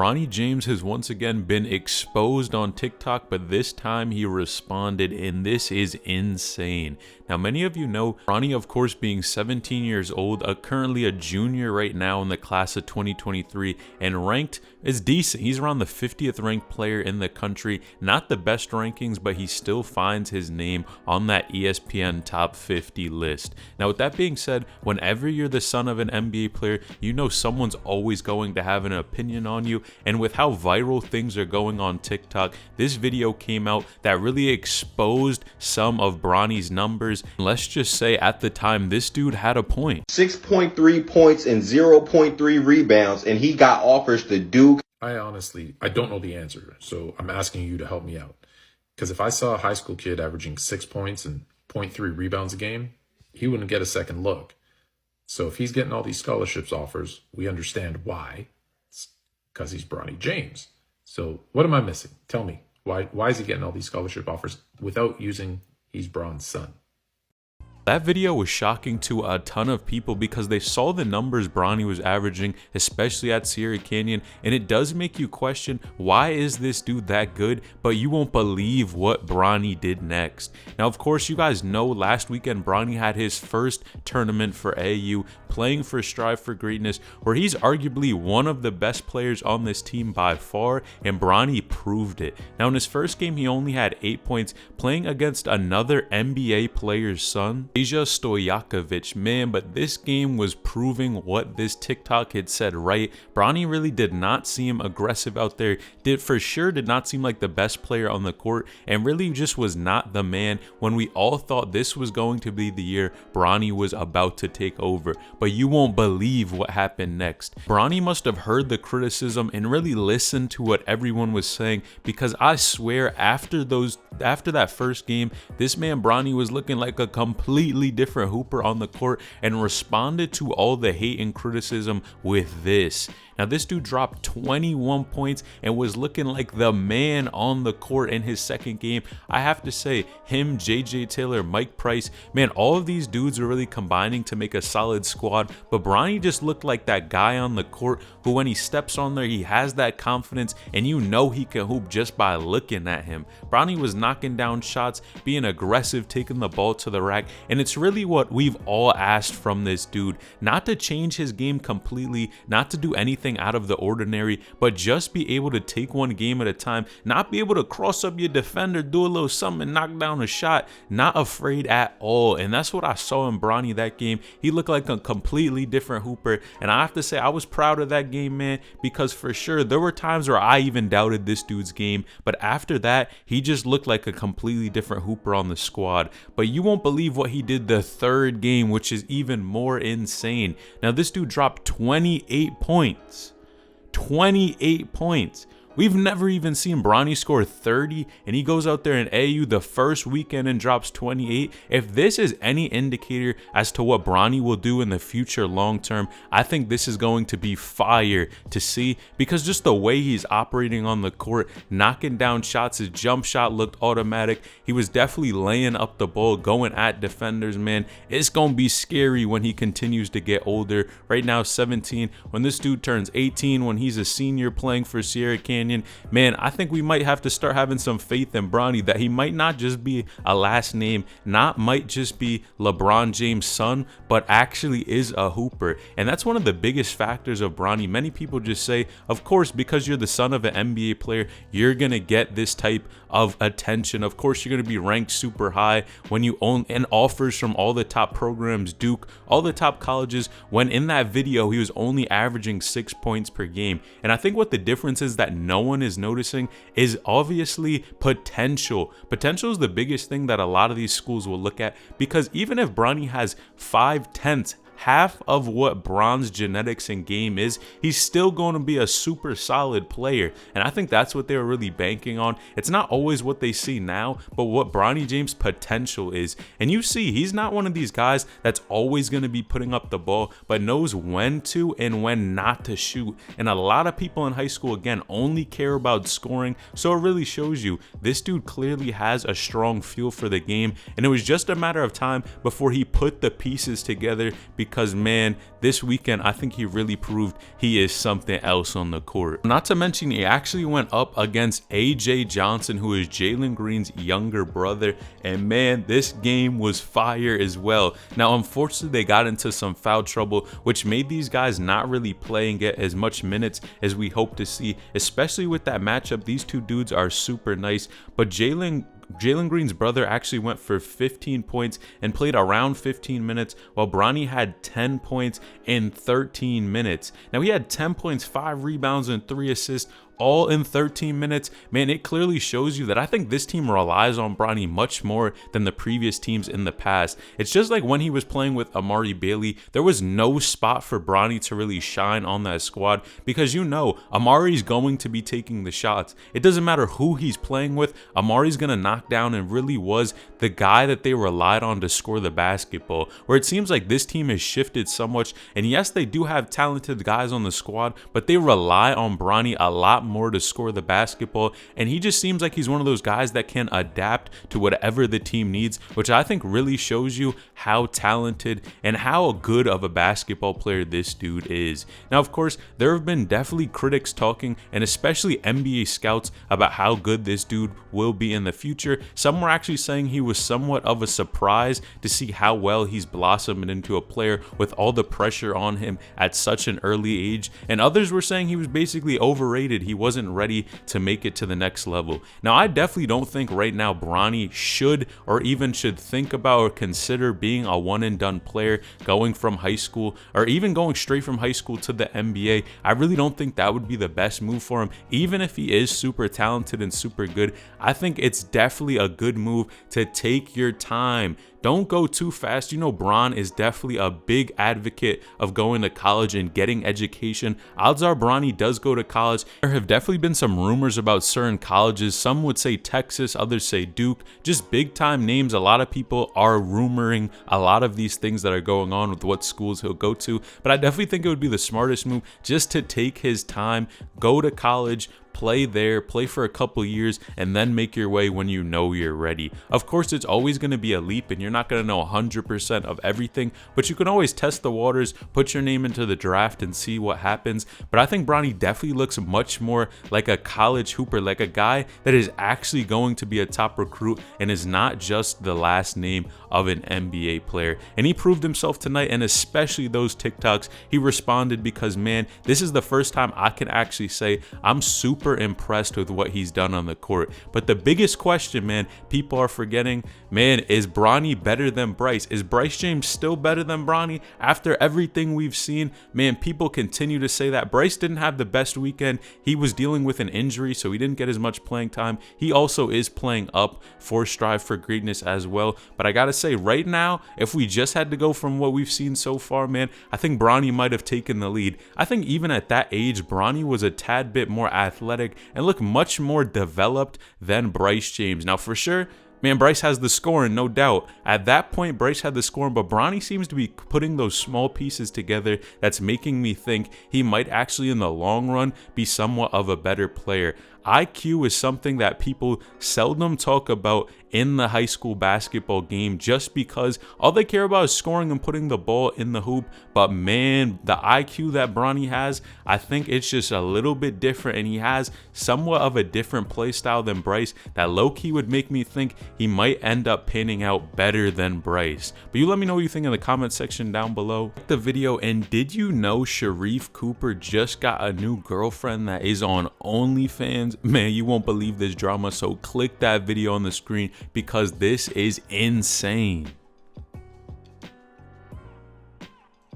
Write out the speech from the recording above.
Bronny James has once again been exposed on TikTok, but this time he responded, and this is insane. Now, many of you know Bronny, of course, being 17 years old, currently a junior right now in the class of 2023, and ranked is decent. He's around the 50th ranked player in the country. Not the best rankings, but he still finds his name on that ESPN top 50 list. Now, with that being said, whenever you're the son of an NBA player, you know someone's always going to have an opinion on you. And with how viral things are going on TikTok, this video came out that really exposed some of Bronny's numbers. Let's just say at the time, this dude had a point. 6.3 points and 0.3 rebounds, and he got offers to Duke. I don't know the answer, so I'm asking you to help me out. Because if I saw a high school kid averaging 6 points and 0.3 rebounds a game, he wouldn't get a second look. So if he's getting all these scholarships offers, we understand why. It's because he's Bronny James. So what am I missing? Tell me, why is he getting all these scholarship offers without using he's Bron's son? That video was shocking to a ton of people because they saw the numbers Bronny was averaging, especially at Sierra Canyon, and it does make you question, why is this dude that good? But you won't believe what Bronny did next. Now, of course, you guys know last weekend Bronny had his first tournament for AU, playing for Strive for Greatness, where he's arguably one of the best players on this team by far, and Bronny proved it. Now, in his first game, he only had 8 points, playing against another NBA player's son, Asia Stojakovic. Man, but this game was proving what this TikTok had said right. Bronny really did not seem aggressive out there, did not seem like the best player on the court, and really just was not the man when we all thought this was going to be the year Bronny was about to take over. But you won't believe what happened next. Bronny must have heard the criticism and really listened to what everyone was saying, because I swear after that first game, this man Bronny was looking like a completely different hooper on the court and responded to all the hate and criticism with this. Now, this dude dropped 21 points and was looking like the man on the court in his second game. I have to say, him, JJ Taylor, Mike Price, man, all of these dudes are really combining to make a solid squad. But Bronny just looked like that guy on the court who, when he steps on there, he has that confidence, and you know he can hoop just by looking at him. Bronny was knocking down shots, being aggressive, taking the ball to the rack, and it's really what we've all asked from this dude. Not to change his game completely, not to do anything out of the ordinary, but just be able to take one game at a time, not be able to cross up your defender, do a little something, and knock down a shot, not afraid at all. And that's what I saw in Bronny that game. He looked like a completely different hooper, and I have to say I was proud of that game, man, because for sure there were times where I even doubted this dude's game, but after that he just looked like a completely different hooper on the squad. But you won't believe what he did the third game, which is even more insane. Now, this dude dropped 28 points. 28 points. We've never even seen Bronny score 30, and he goes out there in AU the first weekend and drops 28. If this is any indicator as to what Bronny will do in the future long term, I think this is going to be fire to see, because just the way he's operating on the court, knocking down shots, his jump shot looked automatic. He was definitely laying up the ball, going at defenders, man. It's going to be scary when he continues to get older. Right now, 17. When this dude turns 18, when he's a senior playing for Sierra Canyon, man, I think we might have to start having some faith in Bronny, that he might not just be a last name, might just be LeBron James' son, but actually is a hooper. And that's one of the biggest factors of Bronny. Many people just say, of course, because you're the son of an NBA player, you're going to get this type of attention. Of course, you're going to be ranked super high when you own and offers from all the top programs, Duke, all the top colleges, when in that video, he was only averaging 6 points per game. And I think what the difference is that no one is noticing is obviously potential. Potential is the biggest thing that a lot of these schools will look at, because even if Bronny has 5/10, half of what Bron's genetics and game is, he's still going to be a super solid player. And I think that's what they were really banking on. It's not always what they see now, but what Bronny James' potential is. And you see, he's not one of these guys that's always going to be putting up the ball, but knows when to and when not to shoot. And a lot of people in high school, again, only care about scoring. So it really shows you this dude clearly has a strong feel for the game. And it was just a matter of time before he put the pieces together, because, man, this weekend, I think he really proved he is something else on the court. Not to mention, he actually went up against AJ Johnson, who is Jalen Green's younger brother. And man, this game was fire as well. Now, unfortunately, they got into some foul trouble, which made these guys not really play and get as much minutes as we hope to see, especially with that matchup. These two dudes are super nice, but Jalen Green's brother actually went for 15 points and played around 15 minutes, while Bronny had 10 points in 13 minutes. Now, he had 10 points, 5 rebounds, and 3 assists, all in 13 minutes. Man, it clearly shows you that I think this team relies on Bronny much more than the previous teams in the past. It's just like when he was playing with Amari Bailey, there was no spot for Bronny to really shine on that squad, because you know Amari's going to be taking the shots. It doesn't matter who he's playing with, Amari's going to knock down, and really was the guy that they relied on to score the basketball. Where it seems like this team has shifted so much, and yes, they do have talented guys on the squad, but they rely on Bronny a lot more to score the basketball, and he just seems like he's one of those guys that can adapt to whatever the team needs, which I think really shows you how talented and how good of a basketball player this dude is. Now, of course, there have been definitely critics talking, and especially NBA scouts, about how good this dude will be in the future. Some were actually saying he was somewhat of a surprise to see how well he's blossomed into a player with all the pressure on him at such an early age, and others were saying he was basically overrated. He wasn't ready to make it to the next level. Now, I definitely don't think right now Bronny should or even should think about or consider being a one and done player going from high school, or even going straight from high school to the NBA. I really don't think that would be the best move for him. Even if he is super talented and super good, I think it's definitely a good move to take your time. Don't go too fast. You know, Bron is definitely a big advocate of going to college and getting education. Odds are Bronny does go to college. There have definitely been some rumors about certain colleges. Some would say Texas, others say Duke. Just big time names. A lot of people are rumoring a lot of these things that are going on with what schools he'll go to. But I definitely think it would be the smartest move just to take his time, go to college, play there, play for a couple years, and then make your way when you know you're ready. Of course, it's always going to be a leap, and you're not going to know 100% of everything, but you can always test the waters, put your name into the draft, and see what happens. But I think Bronny definitely looks much more like a college hooper, like a guy that is actually going to be a top recruit and is not just the last name of an NBA player. And he proved himself tonight, and especially those TikToks, he responded, because, man, this is the first time I can actually say I'm super impressed with what he's done on the court. But the biggest question, man, people are forgetting, man, is Bronny better than Bryce? Is Bryce James still better than Bronny after everything we've seen? Man, people continue to say that. Bryce didn't have the best weekend. He was dealing with an injury, so he didn't get as much playing time. He also is playing up for Strive for Greatness as well. But I gotta say, right now, if we just had to go from what we've seen so far, man, I think Bronny might have taken the lead. I think even at that age, Bronny was a tad bit more athletic and look much more developed than Bryce James. Now, for sure, man, Bryce has the scoring, no doubt. At that point, Bryce had the scoring, but Bronny seems to be putting those small pieces together that's making me think he might actually, in the long run, be somewhat of a better player. IQ is something that people seldom talk about in the high school basketball game, just because all they care about is scoring and putting the ball in the hoop. But man, the IQ that Bronny has, I think it's just a little bit different, and he has somewhat of a different play style than Bryce that low-key would make me think he might end up panning out better than Bryce. But you let me know what you think in the comment section down below. Like the video, and did you know Sharif Cooper just got a new girlfriend that is on OnlyFans? Man, you won't believe this drama, so click that video on the screen because this is insane.